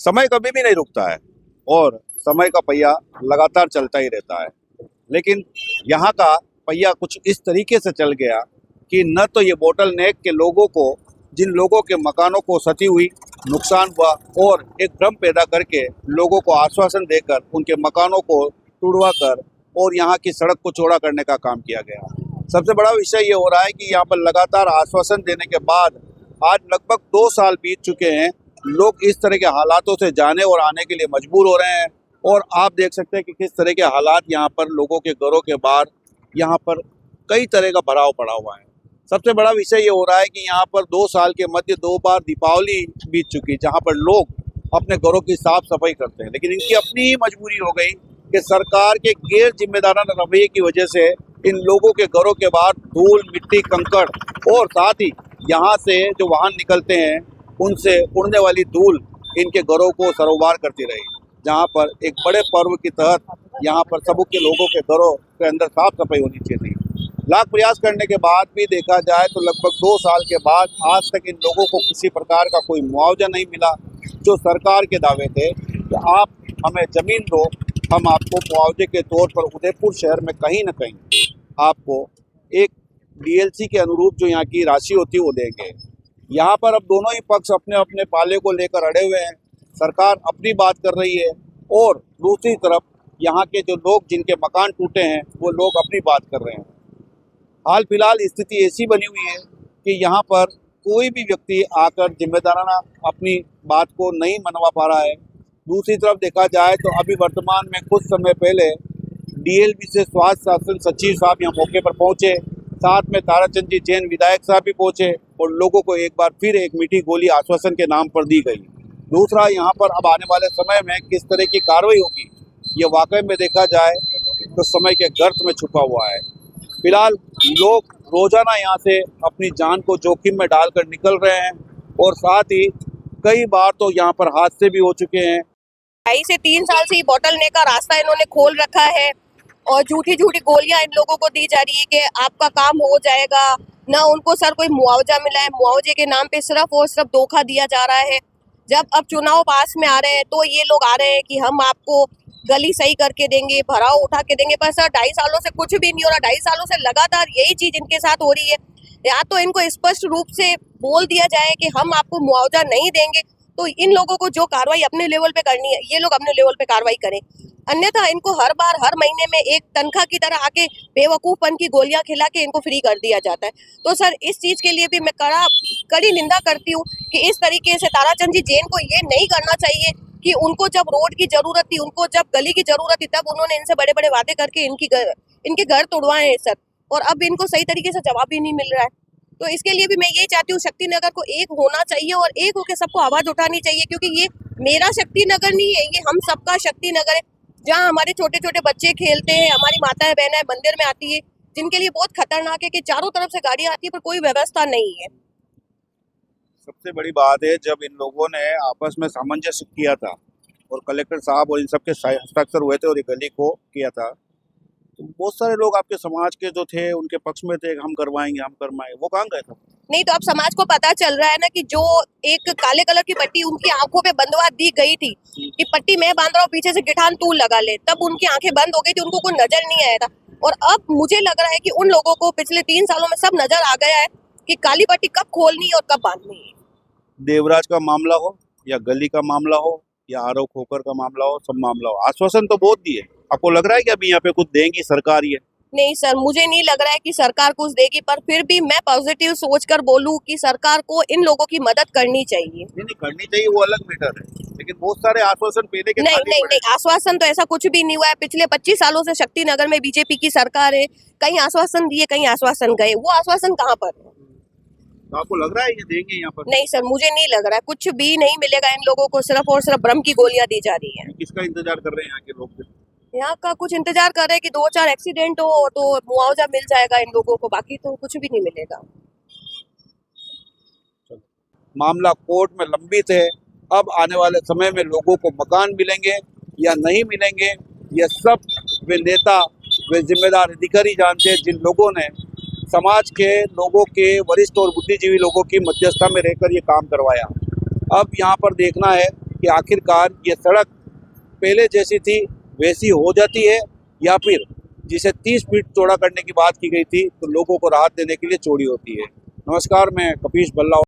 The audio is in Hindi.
समय कभी भी नहीं रुकता है और समय का पहिया लगातार चलता ही रहता है। लेकिन यहाँ का पहिया कुछ इस तरीके से चल गया कि न तो ये बोटल नेक के लोगों को, जिन लोगों के मकानों को क्षति हुई, नुकसान हुआ, और एक भ्रम पैदा करके लोगों को आश्वासन देकर उनके मकानों को तुड़वा कर और यहाँ की सड़क को चौड़ा करने का काम किया गया। सबसे बड़ा विषय ये हो रहा है कि यहाँ पर लगातार आश्वासन देने के बाद आज लगभग 2 साल बीत चुके हैं। लोग इस तरह के हालातों से जाने और आने के लिए मजबूर हो रहे हैं और आप देख सकते हैं कि किस तरह के हालात यहाँ पर लोगों के घरों के बाहर यहाँ पर कई तरह का भराव पड़ा हुआ है। सबसे बड़ा विषय ये हो रहा है कि यहाँ पर 2 साल के मध्य 2 बार दीपावली बीत चुकी, जहाँ पर लोग अपने घरों की साफ सफाई करते हैं, लेकिन इनकी अपनी ही मजबूरी हो गई कि सरकार के गैर जिम्मेदाराना रवैये की वजह से इन लोगों के घरों के बाहर धूल, मिट्टी, कंकड़ और साथ ही यहाँ से जो वाहन निकलते हैं उनसे उड़ने वाली धूल इनके घरों को सरोबार करती रही। जहाँ पर एक बड़े पर्व के तहत यहाँ पर सबक के लोगों के घरों के अंदर साफ सफाई होनी चाहिए थी। लाख प्रयास करने के बाद भी देखा जाए तो लगभग 2 साल के बाद आज तक इन लोगों को किसी प्रकार का कोई मुआवजा नहीं मिला। जो सरकार के दावे थे कि आप हमें ज़मीन दो, हम आपको मुआवजे के तौर पर उदयपुर शहर में कहीं ना कहीं आपको एक डीएलसी के अनुरूप जो यहाँ की राशि होती है वो देंगे। यहाँ पर अब दोनों ही पक्ष अपने अपने पाले को लेकर अड़े हुए हैं। सरकार अपनी बात कर रही है और दूसरी तरफ यहाँ के जो लोग जिनके मकान टूटे हैं वो लोग अपनी बात कर रहे हैं। हाल फिलहाल स्थिति ऐसी बनी हुई है कि यहाँ पर कोई भी व्यक्ति आकर जिम्मेदाराना अपनी बात को नहीं मनवा पा रहा है। दूसरी तरफ देखा जाए तो अभी वर्तमान में कुछ समय पहले डीएलबी से स्वास्थ्य शासन सचिव साहब यहाँ मौके पर पहुँचे, साथ में ताराचंद जी जैन विधायक साहब भी पहुँचे और लोगों को एक बार फिर एक मीठी गोली आश्वासन के नाम पर दी गई। दूसरा, यहाँ पर अब आने वाले समय में किस तरह की कार्रवाई होगी ये वाकई में देखा जाए तो समय के गर्त में छुपा हुआ है। फिलहाल लोग रोजाना यहाँ से अपनी जान को जोखिम में डालकर निकल रहे हैं और साथ ही कई बार तो यहाँ पर हादसे भी हो चुके हैं। 2.5 से 3 साल से ये बोतल नेक का रास्ता इन्होंने खोल रखा है और झूठी झूठी गोलियां इन लोगों को दी जा रही है कि आपका काम हो जाएगा। ना उनको सर कोई मुआवजा मिला है, मुआवजे के नाम पे सिर्फ और सिर्फ धोखा दिया जा रहा है। जब अब चुनाव पास में आ रहे हैं तो ये लोग आ रहे हैं कि हम आपको गली सही करके देंगे, भराव उठा के देंगे, पर सर 2.5 सालों से कुछ भी नहीं हो रहा। 2.5 सालों से लगातार यही चीज इनके साथ हो रही है। या तो इनको स्पष्ट रूप से बोल दिया जाए कि हम आपको मुआवजा नहीं देंगे, तो इन लोगों को जो कार्रवाई अपने लेवल पे करनी है ये लोग अपने लेवल पे कार्रवाई करें। अन्यथा इनको हर बार हर महीने में एक तनख्वाह की तरह आके बेवकूफपन की गोलियां खिला के इनको फ्री कर दिया जाता है। तो सर इस चीज के लिए भी मैं कड़ी निंदा करती हूँ कि इस तरीके से ताराचंद जी जैन को ये नहीं करना चाहिए कि उनको जब रोड की जरूरत थी, उनको जब गली की जरूरत थी, तब उन्होंने इनसे बड़े बड़े वादे करके इनके घर तोड़वाए हैं सर, और अब इनको सही तरीके से जवाब भी नहीं मिल रहा है। तो इसके लिए भी मैं यही चाहती हूँ, शक्ति नगर को एक होना चाहिए और एक होकर सबको आवाज उठानी चाहिए, क्योंकि ये मेरा शक्ति नगर नहीं है, ये हम सबका शक्ति नगर है, जहाँ हमारे छोटे छोटे बच्चे खेलते हैं, हमारी माताएं बहनें मंदिर में आती है, जिनके लिए बहुत खतरनाक है कि चारों तरफ से गाड़ियां आती है पर कोई व्यवस्था नहीं है। सबसे बड़ी बात है, जब इन लोगों ने आपस में सामंजस्य किया था और कलेक्टर साहब और इन सबके हस्ताक्षर हुए थे और ये गली को किया था, तो बहुत सारे लोग आपके समाज के जो थे उनके पक्ष में थे, हम करवाएंगे, हम करवाएंगे, वो कहाँ गए थे? नहीं, तो अब समाज को पता चल रहा है ना कि जो एक काले कलर की पट्टी उनकी आंखों पे बंधवा दी गई थी कि पट्टी मैं बांध रहा हूँ, पीछे से गिठान तू लगा ले, तब उनकी आंखें बंद हो गई थी, उनको कोई नजर नहीं आया था। और अब मुझे लग रहा है कि उन लोगों को पिछले 3 सालों में सब नजर आ गया है कि काली पट्टी कब खोलनी है और कब बांधनी है। देवराज का मामला हो या गली का मामला हो या आरोप खोकर का मामला हो, सब मामला हो, आश्वासन तो बहुत दिए। आपको लग रहा है कि अभी यहाँ पे कुछ देंगी सरकार? ये नहीं सर, मुझे नहीं लग रहा है कि सरकार कुछ देगी, पर फिर भी मैं पॉजिटिव सोचकर बोलूं कि सरकार को इन लोगों की मदद करनी चाहिए। नहीं करनी चाहिए, वो अलग मैटर है, लेकिन बहुत सारे आश्वासन पहले के नहीं, आश्वासन तो ऐसा कुछ भी नहीं हुआ है। पिछले 25 सालों से शक्ति नगर में बीजेपी की सरकार है, कहीं आश्वासन दिए, कहीं आश्वासन गए, वो आश्वासन कहाँ पर है? तो आपको लग रहा है ये देंगे यहाँ पर? नहीं सर, मुझे नहीं लग रहा है, कुछ भी नहीं मिलेगा इन लोगों को, सिर्फ और सिर्फ भ्रम की गोलियां दी जा रही है। किसका इंतजार कर रहे हैं यहाँ के लोग? यहाँ का कुछ इंतजार कर रहे हैं कि 2-4 एक्सीडेंट हो तो मुआवजा मिल जाएगा इन लोगों को, बाकी तो कुछ भी नहीं मिलेगा। मामला कोर्ट में लंबित है। अब आने वाले समय में लोगों को मकान मिलेंगे या नहीं मिलेंगे, ये सब वे नेता, वे जिम्मेदार अधिकारी जानते हैं, जिन लोगों ने समाज के लोगों के, वरिष्ठ और बुद्धिजीवी लोगों की मध्यस्थता में रहकर ये काम करवाया। अब यहाँ पर देखना है कि आखिरकार ये सड़क पहले जैसी थी वैसी हो जाती है या फिर जिसे 30 फीट चौड़ा करने की बात की गई थी तो लोगों को राहत देने के लिए चौड़ी होती है। नमस्कार, मैं कपीश बल्ला।